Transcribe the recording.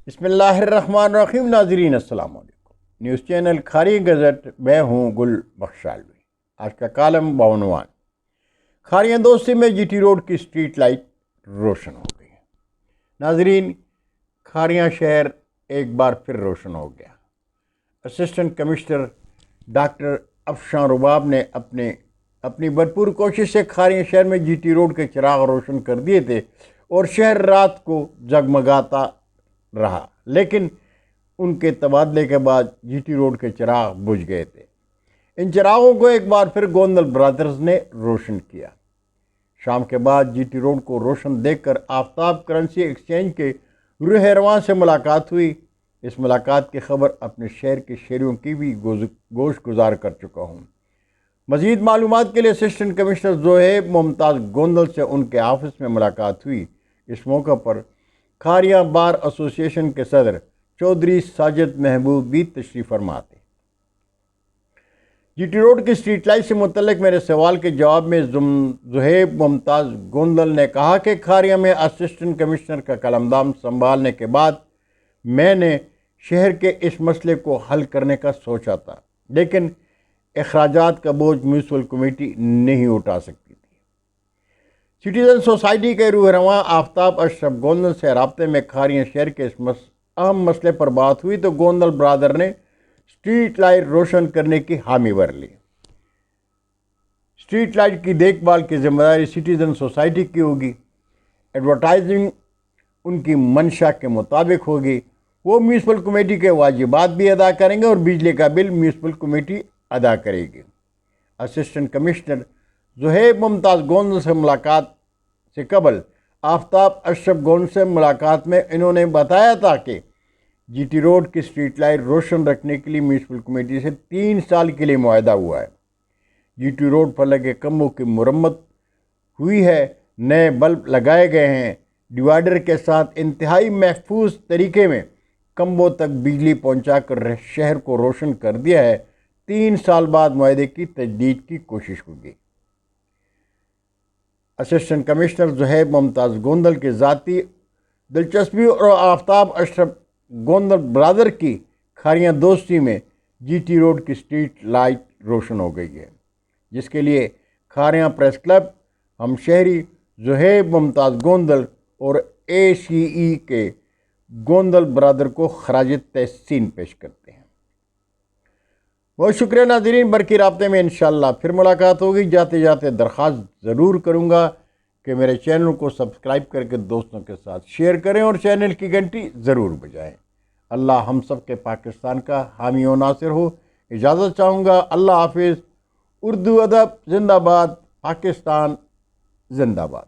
بسم اللہ الرحمن الرحیم۔ ناظرین السلام علیکم۔ نیوز چینل کھاری گزٹ، میں ہوں گل بخشالوی۔ آج کا کالم بعنوان کھاریاں دوستی میں جی ٹی روڈ کی اسٹریٹ لائٹ روشن ہو گئی۔ ناظرین، کھاریاں شہر ایک بار پھر روشن ہو گیا۔ اسسٹنٹ کمشنر ڈاکٹر افشاں رباب نے اپنی بھرپور کوشش سے کھاریاں شہر میں جی ٹی روڈ کے چراغ روشن کر دیے تھے اور شہر رات کو جگمگاتا رہا، لیکن ان کے تبادلے کے بعد جی ٹی روڈ کے چراغ بجھ گئے تھے۔ ان چراغوں کو ایک بار پھر گوندل برادرز نے روشن کیا۔ شام کے بعد جی ٹی روڈ کو روشن دیکھ کر آفتاب کرنسی ایکسچینج کے رہنما سے ملاقات ہوئی۔ اس ملاقات کی خبر اپنے شہر کے شہریوں کی بھی گوش گزار کر چکا ہوں۔ مزید معلومات کے لیے اسسٹنٹ کمشنر زہیب ممتاز گوندل سے ان کے آفس میں ملاقات ہوئی۔ اس موقع پر کھاریاں بار ایسوسی ایشن کے صدر چودھری ساجد محبوب بھی تشریف فرما تھے۔ جی ٹی روڈ کی اسٹریٹ لائٹ سے متعلق میرے سوال کے جواب میں زہیب ممتاز گوندل نے کہا کہ کھاریاں میں اسسٹنٹ کمشنر کا قلمدان سنبھالنے کے بعد میں نے شہر کے اس مسئلے کو حل کرنے کا سوچا تھا، لیکن اخراجات کا بوجھ میونسپل کمیٹی نہیں اٹھا سکتی تھی۔ سٹیزن سوسائٹی کے رہنما آفتاب اشرف گوندل سے رابطے میں کھاریاں شہر کے اس اہم مسئلے پر بات ہوئی تو گوندل برادر نے اسٹریٹ لائٹ روشن کرنے کی حامی بھر لی۔ اسٹریٹ لائٹ کی دیکھ بھال کی ذمہ داری سٹیزن سوسائٹی کی ہوگی، ایڈورٹائزنگ ان کی منشا کے مطابق ہوگی، وہ میونسپل کمیٹی کے واجبات بھی ادا کریں گے اور بجلی کا بل میونسپل کمیٹی ادا کرے گی۔ اسسٹنٹ کمشنر زہیب ممتاز گوندل سے ملاقات سے قبل آفتاب اشرف گوندل سے ملاقات میں انہوں نے بتایا تھا کہ جی ٹی روڈ کی اسٹریٹ لائٹ روشن رکھنے کے لیے میونسپل کمیٹی سے 3 سال کے لیے معاہدہ ہوا ہے۔ جی ٹی روڈ پر لگے کمبوں کی مرمت ہوئی ہے، نئے بلب لگائے گئے ہیں، ڈیوائیڈر کے ساتھ انتہائی محفوظ طریقے میں کمبوں تک بجلی پہنچا کر شہر کو روشن کر دیا ہے۔ 3 سال بعد معاہدے کی تجدید کی کوشش ہوگی۔ اسسٹنٹ کمشنر زہیب ممتاز گوندل کی ذاتی دلچسپی اور آفتاب اشرف گوندل برادر کی کھاریاں دوستی میں جی ٹی روڈ کی اسٹریٹ لائٹ روشن ہو گئی ہے، جس کے لیے کھاریاں پریس کلب ہم شہری زہیب ممتاز گوندل اور اے سی ای کے گوندل برادر کو خراج تحسین پیش کرتے ہیں۔ بہت شکریہ ناظرین، برقی رابطے میں انشاءاللہ پھر ملاقات ہوگی۔ جاتے جاتے درخواست ضرور کروں گا کہ میرے چینل کو سبسکرائب کر کے دوستوں کے ساتھ شیئر کریں اور چینل کی گھنٹی ضرور بجائیں۔ اللہ ہم سب کے پاکستان کا حامی و ناصر ہو۔ اجازت چاہوں گا۔ اللہ حافظ۔ اردو ادب زندہ باد، پاکستان زندہ باد۔